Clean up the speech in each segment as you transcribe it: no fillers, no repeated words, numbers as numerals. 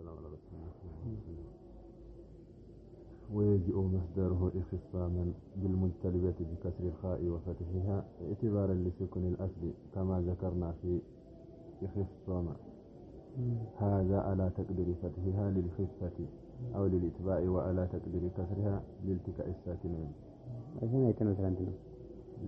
والسلام على رسول الله. ويجيء مصدره اخصاما بالمجتلبة بكسر الخاء وفتحها اعتبارا لسكن الأصل كما ذكرنا في اخصاما. هذا على تقدير فتحها للخفة أو للإتباع وعلى تقدير كسرها لالتقاء الساكنين.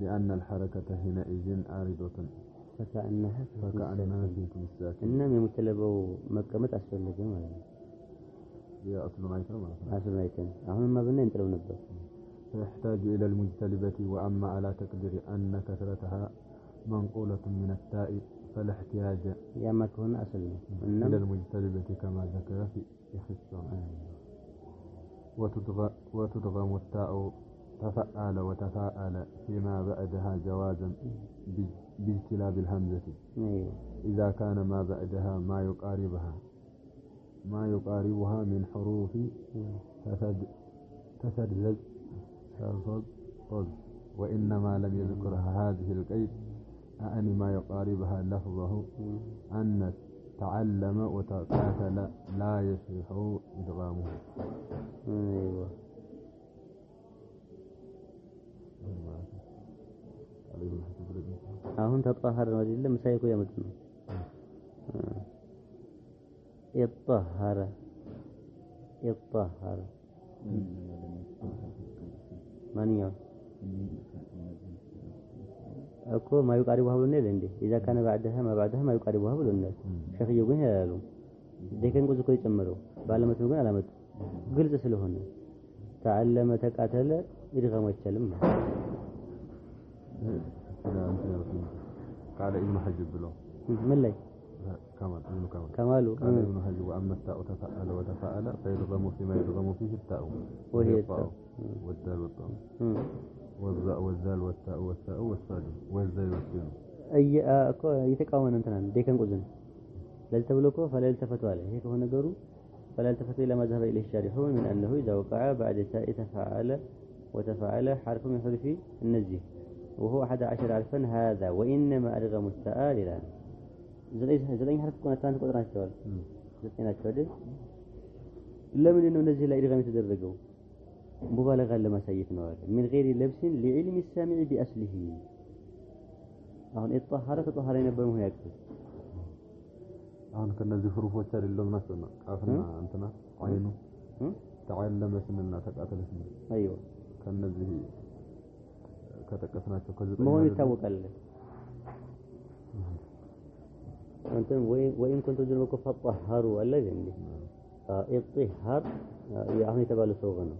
لأن الحركة حينئذ عارضة فكأنها في الساكن. إنما يمتلبوا مكة أسفل لجمال هي أصل ما يترى أصل ما يترى أهم ما بنا ينتلو نبه. فيحتاج إلى المجتلبة. وأما على تقدير أن كثرتها منقولة من التاء فلا احتياج يا ما كون أصل إلى المجتلبة كما ذكر في خصام. وتدغم التاء تفعل وتفاعل فيما بعدها جوازا باجتلاب الهمزة. إذا كان ما بعدها ما يقاربها من حروف تسدد صد. وإنما لم يذكرها هذه القيد أعني ما يقاربها لفظه أن تعلم وتقاتل لا يصح إدغامه. أيوة. أهون تطهر رجل مسايكو يا مدن يطهر من يوم أكو ما يقاربها بالنيل عندي. إذا كان بعدها ما يقاربها بالنيل شيخ يقول هلالو ديكن قوز كوي تمرو بعلمة يقول علامة قلت سلوهن تعلم تقاتل إدغام ويتشلم. قال ابن حجب له من لي كمال قال ابن حجب وأما التاء تفعل وتفعل فيدغم فيما يدغم فيه التاء وهي التاء والدال والطاء والزال والتاء والثاء والصاد والزاي والسين أي أكو يتقاون أنتنا ديكن قزن لا تبلكوا فلا يلتفتوا عليه هيك هو نقروا فلا يلتفتوا إلى ما ذهب إليه الشارحون من أنه إذا وقع بعد تاء تفعل وتفعل حرف من حروف النزيه وهو 11 حرفا هذا وإنما أدغم التاء للآن زلين حرف كنا كانت قدران الشوال زلين الشوال إلا من أنه نزل إدغام يتدرجوا مبالغة لما سيفنا من غير لبس لعلم السامع بأصله. أهون الطهارة تطهرين بمه يكتب أهون كنا ذي حروف وشار اللهم نسنا أخنا أنتنا عينه تعلم سننا تقاتل سننا. أيوة كنا ذي كتكسنا شكوزة ما هو يتوقع له أنتم وإن كنتم جنبكم فطهروا ولا جنبي الطهار يعني تبالو سوغنا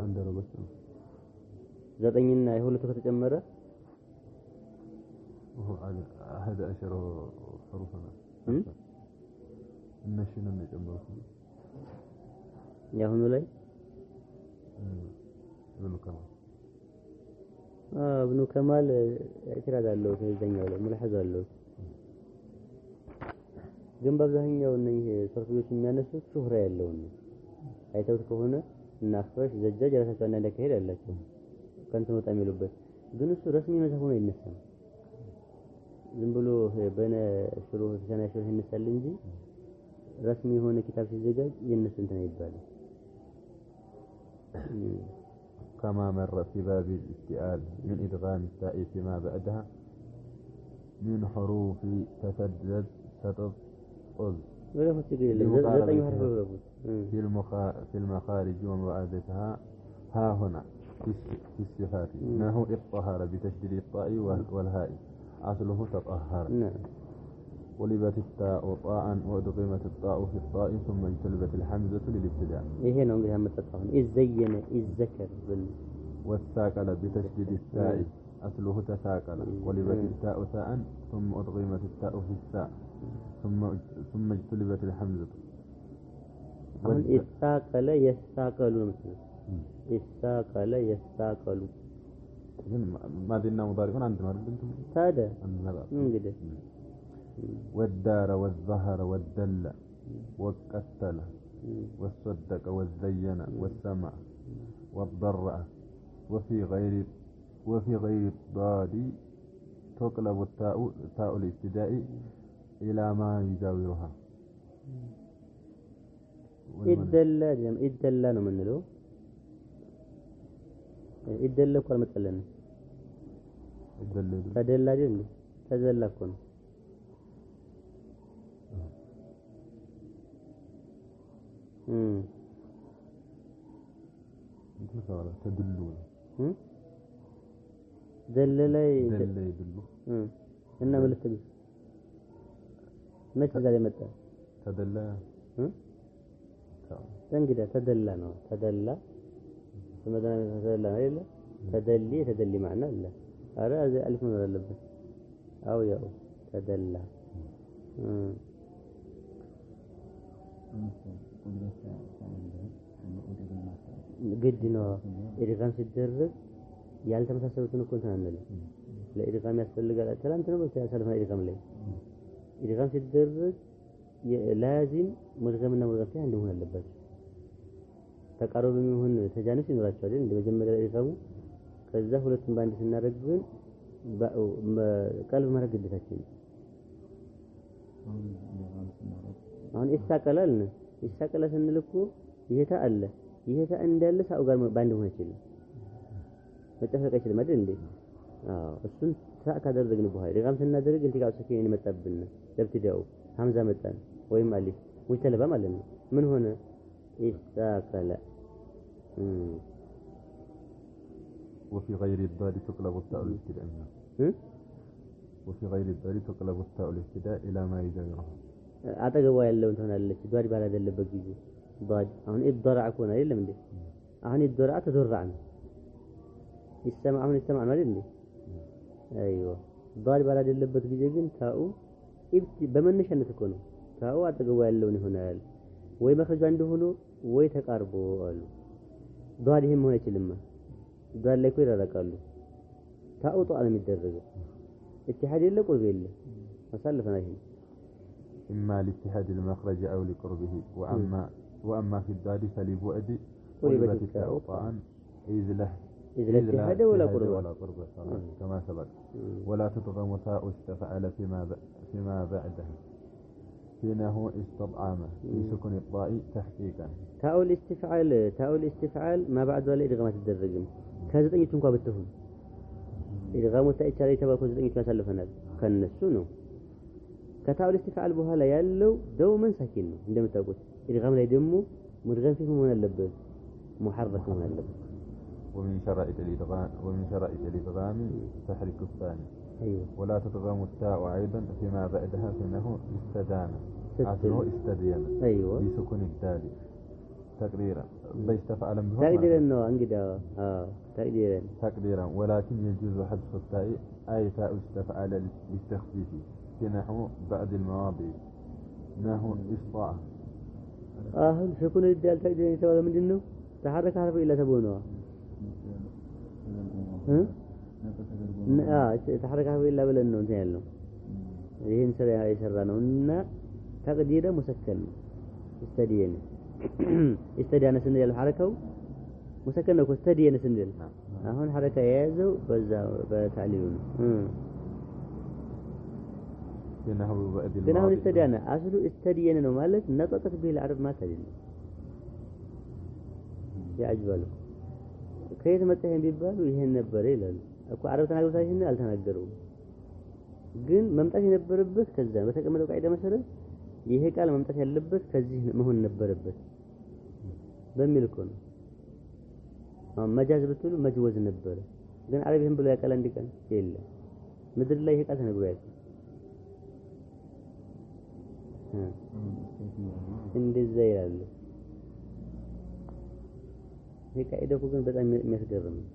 عندنا بس زديننا هو اللي تكتمره وهو هذا أشهر حروفنا النشين نجمعه يا هنو لي ابن كمال اعتراض አለው ከዛኛው ላይ መላሐዝ አለው ግን በአብዛኛው እነዚህ ሰርፎች የሚያነሱት ሹህራ ያለው ነው አይተውት ከሆነ እና አፍራሽ ዘጃጅ ራሳቸው አንዳንድ ከሄድ ያላቸው ከንቱ ነው የሚሉበት ግን እሱ ረስሚ መጽሐፍ ሆኖ ይነሳል ዝም ብሎ በነ ሽሩህ ተናሽው ይነሳል እንጂ ረስሚ የሆነ ኪታብ ሲዘጋጅ የነሱ እንትን ይባላል كما مر في باب الاستئال من إدغام التاء فيما بعدها من حروف تسدد ستطل في المخارج ومعادتها ها هنا في الصفات إنه اطهر بتشديد الطاء والهاء أصله تطهر. قلبت التاء طاء وأدغمت الطاء في الطاء ثم اجتلبت الحمزة للابتداء. إيه هنا نقول هم تطهر إذ زين إذ ذكر والثاقل بتشديد التاء أصله تثاقل. قلبت التاء ثاء ثم أدغمت التاء في الثاء ثم اجتلبت الحمزة. الثاقل يستاقل مثلا الثاقل يستاقل ما دينا مضارعون عندنا أنتم هذا من قدر والدار والظهر والدل والقتل والصدق والزين والسمع والضرع وفي غير الضاد تقلب التاء الابتداء إلى ما يجاورها إدلا ነው የምንለው إدلا እኮ አልመጣልንም ተደላ አይደል ተደላ እኮ ነው ተድሉ ደለላይ ይድሉ እና መልእክት መቼ ዛሬ መጣ ተደላ እንግዲህ ተደላ ነው ተደላ በመደና ተደላ አይደለ ተደሊ ማዕና አለ አረ እዚህ አልፍ ነው ያለበት አው ያው ተደላ ግድ ነው ኢድጋም ሲደረግ ያልተመሳሰሉትን እኮ እንትን አንልም ለኢድጋም ያስፈልጋል ትላንት ነው ያሳልፈና ኢድጋም ላይ ኢድጋም ሲደረግ ላዚም ሙድገምና ሙድገም አንድ መሆን አለበት ተቃራኒ የሚሆን ተጃኑስ ይኖራቸው አይደል እንደ መጀመሪያ ኢድጋሙ ከዛ ሁለቱን ባንድ ስናደርግ ግን ቀልብ ማድረግ ግዴታችን አሁን ይሳቀላል ስንል እኮ ይሄታ አለ ይሄታ እንዳለ ሳው ጋር ባንድ መሆን ይችላል መተፈቀ ይችላል አይደል እንዴ አዎ እሱን ካደረግን በኋላ ኢድጋም ስናደርግ ኢልቲቃው ሰኪን መጣብን ለብትዳው ሐምዛ መጣን ወይም አሊፍ ሙተለባ ማለት ነው ምን ሆነ ይሳቀላ وفي غير الضاد تقلب التاء الابتداء وفي غير الضاد تقلب التاء الابتداء الى ما يجاوره አጠገቧ ያለው እንትሆናለች ዷድ ባላደለበት ጊዜ ዷድ አሁን ይضرع ኮና አይደለም እንዴ አሁን ይضرع ተضرع ነው ይሰማ አሁን ይሰማ ነው አይደል እንዴ አይዮ ዷድ ባላደለበት ጊዜ ግን ታኡ በመነሻነት እኮ ነው ታኡ አጠገቧ ያለው ይሆናል ወይ መخرج አንድ ሆኖ ወይ ተቃርቦ አሉ ዷድ ይሄም ሆነ ይችላል ዷድ ላይ እኮ ይራራቃሉ ታኡ ጧል የሚደረገው اتحاد የለ ቁርብ የለ አሳልፈና ይሄ إما لاتحاد المخرج أو لقربه وأما في الضاد فلبعد قربت التاء طعا إذ لا اتحاد ولا قرب كما سبق ولا تضغم تاء استفعل فيما بعدها فينه استطعامه في سكن الطاء تحقيقا تاء الاستفعال ما بعد ولا إدغامات الدرجم كذا እንኳን ብትሆን ኢድጋሙ ተይቻለ የተባለው ዘጠኝ ያሳልፈናል ከነሱ ነው ከታው الاستفعال በኋላ ያለው ደውመን ሳኪን ነው እንደምታውቁት ኢድጋም ላይ ደግሞ ሙድገም ፊት መሆን አለበት محرك መሆን አለበት ومن شرائط الادغام تحريك الثاني ايوه ولا تضغم التاء ايضا فيما بعدها فانه استدان اصله استدين ايوه بسكون الدال تقديرا بيستفعل به تقديرا انه انقدا تقديرا ولكن يجوز حذف التاء اي تاء استفعل للتخفيف في نحو بعد المواضع نحو إسطاع سكون الدال تقديرا يتوالى من دينه تحرك حرف إلا تبونه تحرك حرف إلا بلنه انتهى له ይሄን ስራ የሰራነው እና ተቅዲረ ሙሰከን استدين استدان ስንል ሐረካው ሙሰከን ነው استدين ስንል አሁን ሐረካ የያዘው በዛ በታሊሉ ነው كناه استدان أصله استدين ነው ማለት ነጠቀት به العرب ما تدين ያጅባሉ ከየት መጣህ ቢባሉ ይሄን ነበር ይላል እኮ አረብ ተናግረው ይሄን አልተናገሩም ግን መምጣት የነበረበት ከዛ በተቀመጠው ቃይዳ መሰረት ይሄ ቃል መምጣት ያለበት ከዚህ መሆን ነበረበት በሚል እኮ ነው መጃዝ ብትሉ መጅወዝ ነበር ግን አረብ ይሄን ብሎ ያቃል አንድ ቀን የለም ምድር ላይ ይሄ ቃል ተነግሮ ያውቃል እንደዛ ይላሉ ይሄ ቃይዳው ግን በጣም የሚያስገርም ነው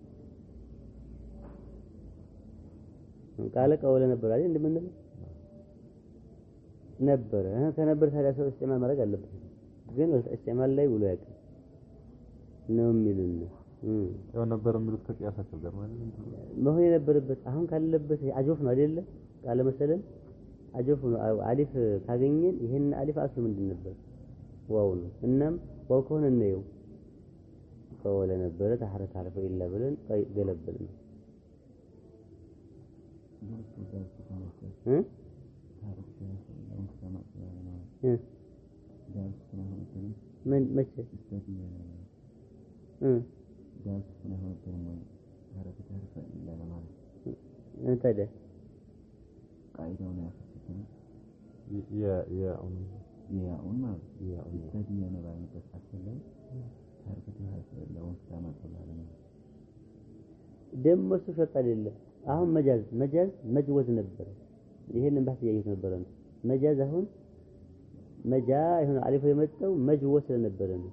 ቃለ ቀወለ ነበር አይደል እንደምንለው ነበር ከነበር ታዲያ ሰው እስቲማል ማድረግ አለበት ግን እስቲማል ላይ ብሎ ያውቃል ነው የሚሉን ያው ነበር የሚሉት ከቂያሳቸው ጋር ማለት ነው መሆን የነበረበት አሁን ካለበት አጆፍ ነው አይደለ ቃለ መሰለን አጆፍ ነው አሊፍ ካገኘን ይሄን አሊፍ አስሉ ምንድን ነበር ዋው ነው እናም ዋው ከሆነ ነው ቀወለ ነበር ተሐረከ አረፈ ኢላ ብለን ገለበልን من مشى داس له تم حركة حرف إلا ما أنت ده قاعدة ولا خصوصا يا ما استدي أنا بعد تسحب له حركة حرف إلا واستعمل كل هذا دم مسفط አይደለም አሁን መጃዝ መጅወዝ ነበር ይሄንን ባህት ያዩት ነበር መጃዝ አሁን መጃ ይሁን አሊፍ የመጣው መጅወዝ ነበር ነው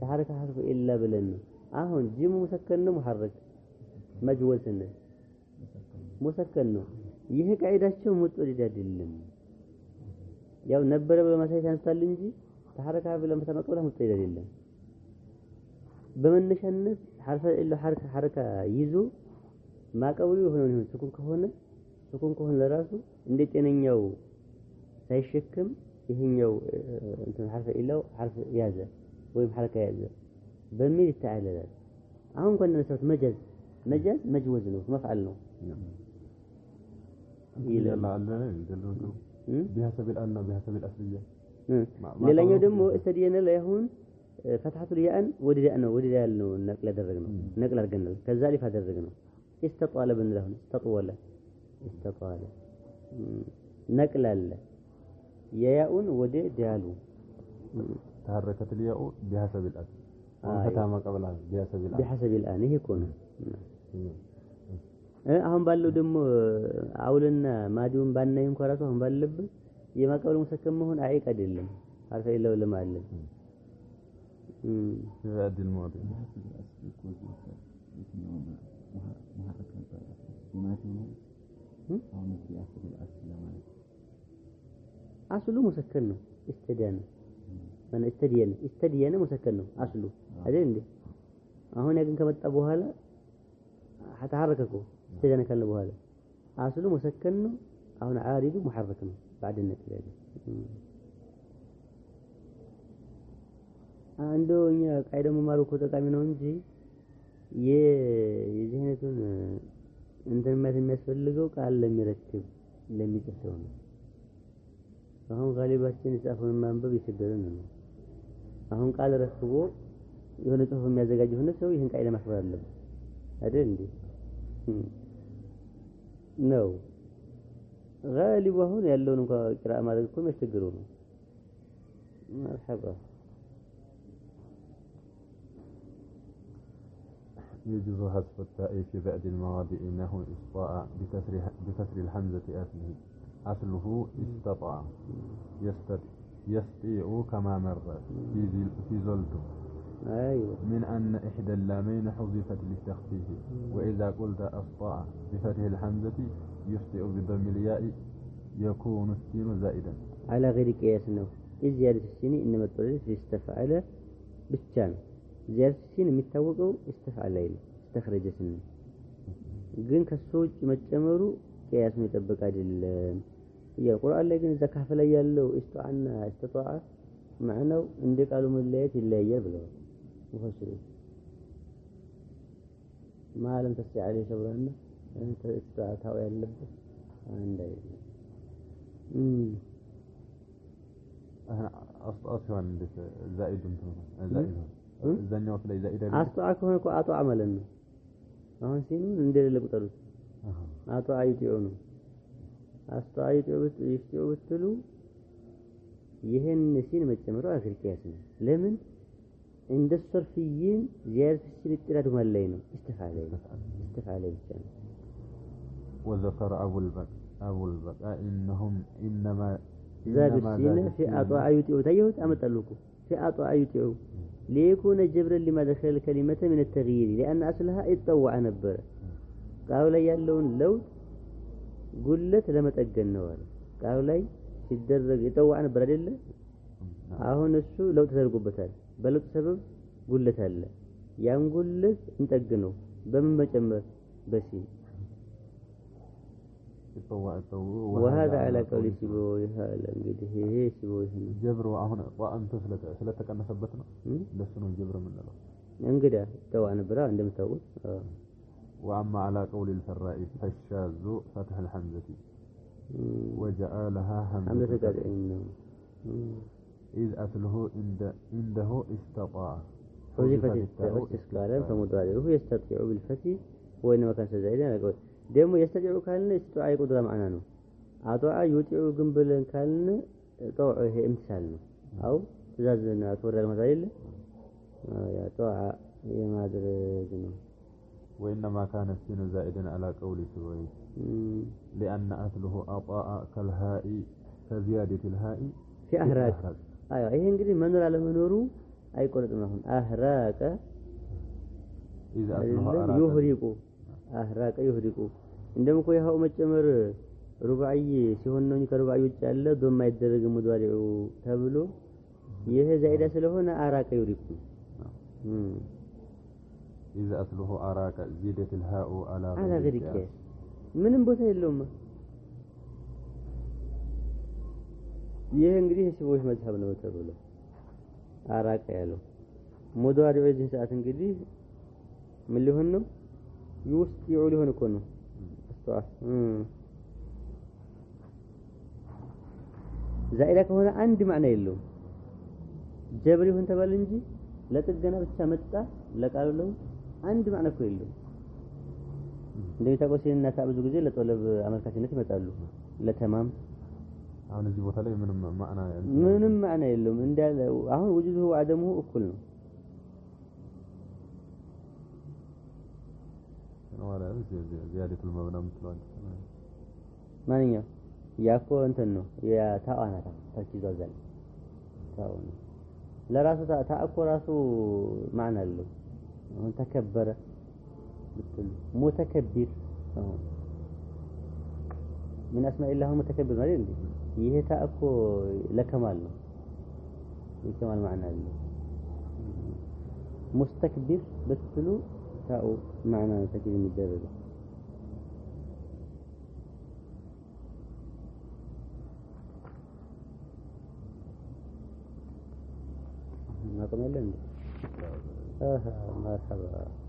ተሐረከ ሐርፍ ኢላ ብለን ነው አሁን ጂሙ ሙሰከን ነው ሙሐረክ መጅወዝ ነው ሙሰከን ነው ይሄ ቃይዳቸው ሙጥሪድ አይደለም ያው ነበረ በማሳየት አንስታል እንጂ ተሐረከ ሐርፍ ለምተመቀለ ሙጥሪድ አይደለም በመነሻነት ሐርፍ ኢላ ሐረከ ይዞ ማቀብሉ የሆነው ስኩን ከሆነ ለራሱ እንደ ጤነኛው ሳይሸከም ይሄኛው እንትን ሐርፍ ኢላው ሐርፍ ያዘ ወይም ሐረከ ያዘ በሚል ይተዓለላል አሁን ከነሰት መጃዝ መጅወዝ ነው መፍዓል ነው ይላል بحسب الآن بحسب الأصلية ሌላኛው ደግሞ እስተዲየነ ላይ አሁን فتحة الياء ودي ያልነው ነቅል አደረግነው ነቅል አድርገናል ከዛ ሊፍ አደረግነው استطال بنله استطول استطال نقل አለ የያኡን ወደ ዲያሉ تحركت الياء بحسب الأصل فتح ما قبلها بحسب الآن ይሄ እኮ ነው አሁን ባለው ደግሞ አውልና ማዲውን ባናይ እንኳን ራሱ አሁን ባለበት የማቀበል ሙሰከም መሆን አይቅ አይደለም አርፈ ይለው ለማለት هذه المواضيع أصله مسكن ነው استديان من استديان مسكن ነው أصله አይደል እንዴ አሁን ያገን ከመጣ በኋላ ተሐረከኩ استديان ካለ በኋላ أصله مسكن ነው አሁን عارض محرك ነው بعد النقل አንዶኛ ቃይዳ መማሩ እኮ ጠቃሚ ነው እንጂ የዚህ አይነቱን እንትን ማለት የሚያስፈልገው ቃል ለሚጽፈው ነው አሁን ጋሊባችን የጻፈውን ማንበብ ይቸገረን ነው አሁን ቃል ረክቦ የሆነ ጽሁፍ የሚያዘጋጅ ሆነ ሰው ይሄን ቃል ማክበር አለበት አይደል እንዴ ነው ጋሊቡ አሁን ያለውን እንኳን ቅራአ ማድረግ እኮ የሚያስቸግረው ነው مرحبا يجوز حذف التاء في بعض المواضع انه استطاع بكسر الحمزة أصله استطاع يستطيع كما مر في زلت أيوة من أن إحدى اللامين حذفت للتخفيف وإذا قلت أستطاع بفتح الحمزة يستطيع بضم الياء يكون السين زائدا على غير قياس انه زيادة السين انما الطريق استفعل بالشان زيادة السين የሚታወቀው استفعل ላይ استخرج السين ግን ከሶች መጨመሩ قياس ነው ይጠበቅ አይደለም የቁርአን ላይ ግን እዛ ካፍ ላይ ያለው استطاعና استطاع معناه እንደ ቃሉ መለየት ይለያያል ብለዋል ሙፈሲሮች ማለም ተስይ عليه ሰብራና እንተ استطاعው ያለበት አንድ አይደለም أصل عندك زائد زائد الزنيوت لي زائد أستطاع كونه كو أطاع ملنا أهون سينون ندير اللي بطلوت أطاع يطيعونه أستطاع يطيعوا بتلو يهن سين متجمروا آخر كياسنا لمن عند الصرفيين زيادة السين التلاد ملينه استفعالين وذكر أبو البقاء إنهم إنما زاد السين في أطاع يطيعوا تيهوت أمتلوكو في أطاع يطيعوا ليكون جبرا لما دخل الكلمة من التغيير لأن أصلها اتطوع نبرة قالوا لي يالون لو قلت لما تأجنوا قالوا لي ሲደረግ የተዋዕ ነበር አይደለ አሁን እሱ ለውጥ ተደርጎበታል በለውጥ ሰበብ ጉለት አለ ያን ጉለት እንጠግነው በምን መጨመር በሲን وهذا على قول سيبويه እንግዲህ ይሄ ሲቦይ ጀብሩ አሁን ጧንተ ስለተቀነሰበት ነው ለሱ ነው ጀብሩ ምንለው እንግዲህ ተዋዕ ነበር እንደምታውቁት واما على قول الفراء فالشاذ فتح الحمزه وجعلها حمزة قادعين إذ أصله عنده استطاع حذفت التاء استثقالا فمضارعه يستطيع بالفتح وإنما كان زائدا نقول دم يستطيع كان استطاع قدرة معناه أطاع يطيع جنبلن كان طوع هي امتثال أو تزازنا تورى المسائل يا طوع ما أدري جنو وإنما كان السين زائدا على قول سويد لأن أصله أطاع كالهاء كزيادة الهاء في أهراك أيوة إيه إنجلي منور على منورو أي قولة منهم أهراك إذا أصله يهريكو أهراك يهريكو عندما كوي هاو مجمر رباعي سيهون نوني كرباعي وجعله دوم ما يدرج مدوارعو تابلو يه زائدة سلهونا أهراك يهريكو إذا أصله أراك زيدت الهاء على غير كيس من بوتا اللوم ይህ እንግዲህ የሰዎች መዝሐብ ነው ተብሎ አራቀ ያለው ሙዳሪዑ የዚህ ሰዓት እንግዲህ ምን ሊሆን ነው ውስጥ ይዑል ሊሆን እኮ ነው አስተዋል ዛኢዳ ከሆነ አንድ ማዕና የለውም ጀብር ይሁን ተባለ እንጂ ለጥገና ብቻ መጣ ለቃሉ ነው አንድ ማዕና እኮ የለውም እንደሚታወቀው ሲንና ታ ብዙ ጊዜ ለጦለብ አመልካችነት ይመጣሉ ለተማም አሁን እዚህ ቦታ ላይ ምንም ማዕና የለውም እንዳለ አሁን وجوده وعدمه እኩል ነው ነው አለ زيادة المبنى مثل ማንኛው ያኮ እንትን ነው ያ ታዋናታ ተርኪዟል ታው ለራሱ ታእኮ ራሱ ማዕና አለው አሁን ተከበረ ብትል ሙተከቢር من اسماء الله متكبر ማለት እንዴ ይሄ ታእኮ ለከማል ነው የከማል ማዕና አለው ሙስተክቢር ብትሉ ታው ማዕና ተከይ የሚደረገው ما قم يلا مرحبا